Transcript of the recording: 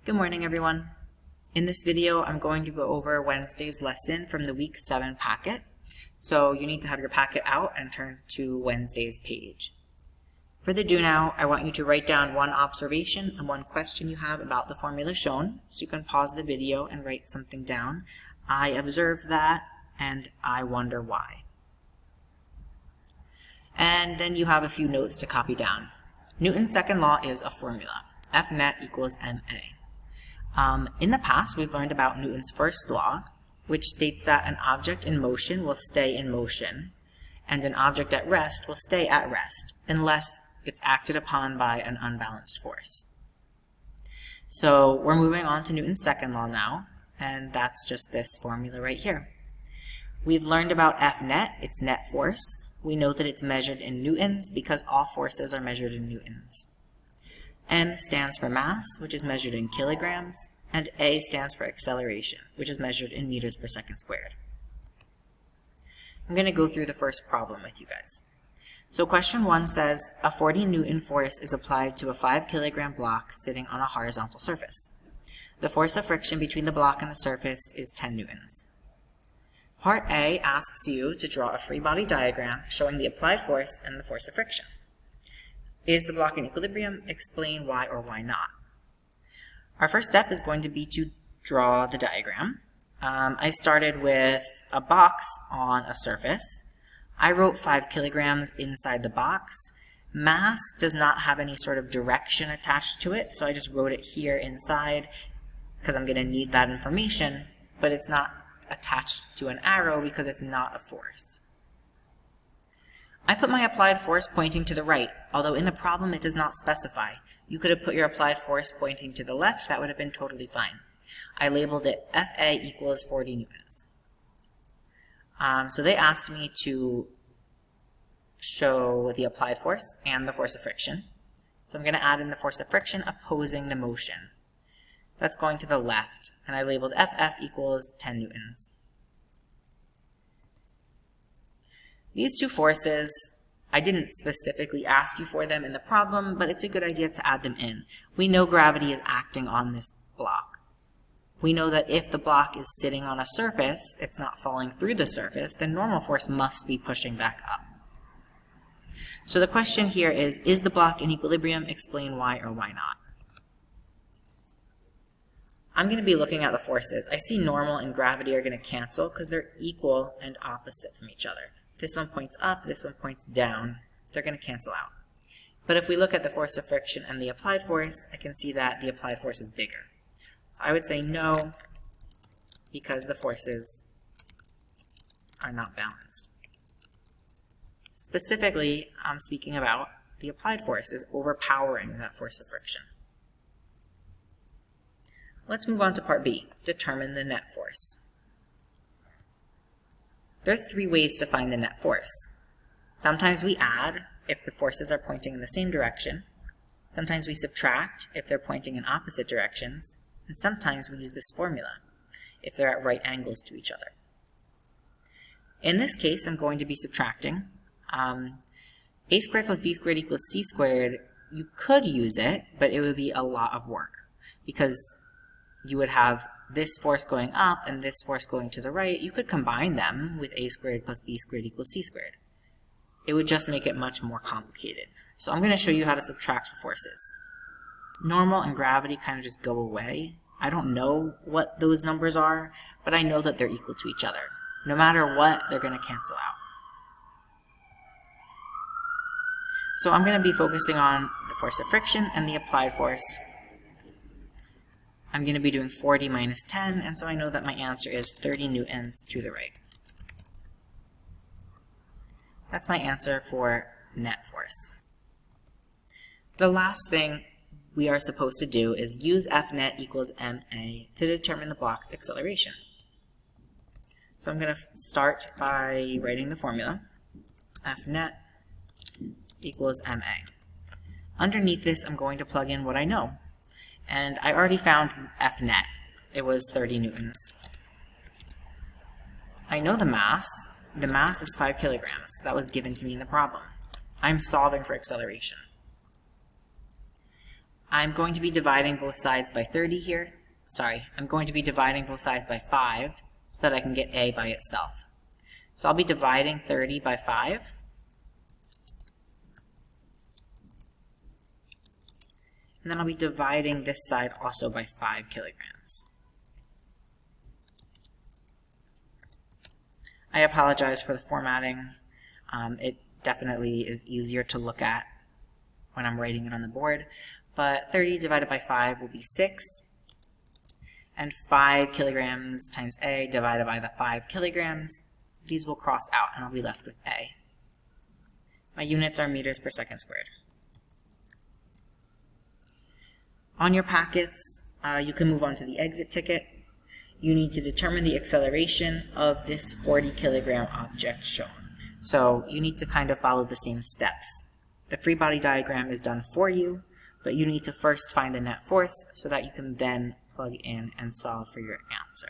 Good morning, everyone. In this video, I'm going to go over Wednesday's lesson from the Week 7 packet. So you need to have your packet out and turn to Wednesday's page. For the do now, I want you to write down one observation and one question you have about the formula shown. So you can pause the video and write something down. I observed that, and I wonder why. And then you have a few notes to copy down. Newton's second law is a formula. F net equals ma. In the past, we've learned about Newton's first law, which states that an object in motion will stay in motion, and an object at rest will stay at rest, unless it's acted upon by an unbalanced force. So we're moving on to Newton's second law now, and that's just this formula right here. We've learned about F net, its net force. We know that it's measured in newtons because all forces are measured in newtons. M stands for mass, which is measured in kilograms, and A stands for acceleration, which is measured in meters per second squared. I'm going to go through the first problem with you guys. So question 1 says, a 40 Newton force is applied to a 5 kilogram block sitting on a horizontal surface. The force of friction between the block and the surface is 10 newtons. Part A asks you to draw a free body diagram showing the applied force and the force of friction. Is the block in equilibrium? Explain why or why not. Our first step is going to be to draw the diagram. I started with a box on a surface. I wrote 5 kilograms inside the box. Mass does not have any sort of direction attached to it, so I just wrote it here inside because I'm going to need that information, but it's not attached to an arrow because it's not a force. I put my applied force pointing to the right, although in the problem it does not specify. You could have put your applied force pointing to the left, that would have been totally fine. I labeled it FA equals 40 newtons. So they asked me to show the applied force and the force of friction. So I'm going to add in the force of friction opposing the motion. That's going to the left, and I labeled FF equals 10 newtons. These two forces, I didn't specifically ask you for them in the problem, but it's a good idea to add them in. We know gravity is acting on this block. We know that if the block is sitting on a surface, it's not falling through the surface, then normal force must be pushing back up. So the question here is the block in equilibrium? Explain why or why not. I'm going to be looking at the forces. I see normal and gravity are going to cancel because they're equal and opposite from each other. This one points up, this one points down. They're going to cancel out. But if we look at the force of friction and the applied force, I can see that the applied force is bigger. So I would say no, because the forces are not balanced. Specifically, I'm speaking about the applied force is overpowering that force of friction. Let's move on to part B, determine the net force. There are 3 ways to find the net force. Sometimes we add if the forces are pointing in the same direction. Sometimes we subtract if they're pointing in opposite directions. And sometimes we use this formula if they're at right angles to each other. In this case, I'm going to be subtracting. A squared plus b squared equals c squared. You could use it, but it would be a lot of work because you would have this force going up and this force going to the right. You could combine them with a squared plus b squared equals c squared. It would just make it much more complicated. So I'm going to show you how to subtract forces. Normal and gravity kind of just go away. I don't know what those numbers are, but I know that they're equal to each other. No matter what, they're going to cancel out. So I'm going to be focusing on the force of friction and the applied force. I'm going to be doing 40 minus 10, and so I know that my answer is 30 newtons to the right. That's my answer for net force. The last thing we are supposed to do is use F net equals ma to determine the block's acceleration. So I'm going to start by writing the formula. F net equals ma. Underneath this, I'm going to plug in what I know. And I already found F net. It was 30 newtons. I know the mass. The mass is 5 kilograms. That was given to me in the problem. I'm solving for acceleration. I'm going to be dividing both sides by 30 here. Sorry, I'm going to be dividing both sides by 5 so that I can get A by itself. So I'll be dividing 30 by 5. And then I'll be dividing this side also by 5 kilograms. I apologize for the formatting. It definitely is easier to look at when I'm writing it on the board. But 30 divided by 5 will be 6. And 5 kilograms times A divided by the 5 kilograms. These will cross out and I'll be left with A. My units are meters per second squared. On your packets, you can move on to the exit ticket. You need to determine the acceleration of this 40 kilogram object shown. So you need to kind of follow the same steps. The free body diagram is done for you, but you need to first find the net force so that you can then plug in and solve for your answer.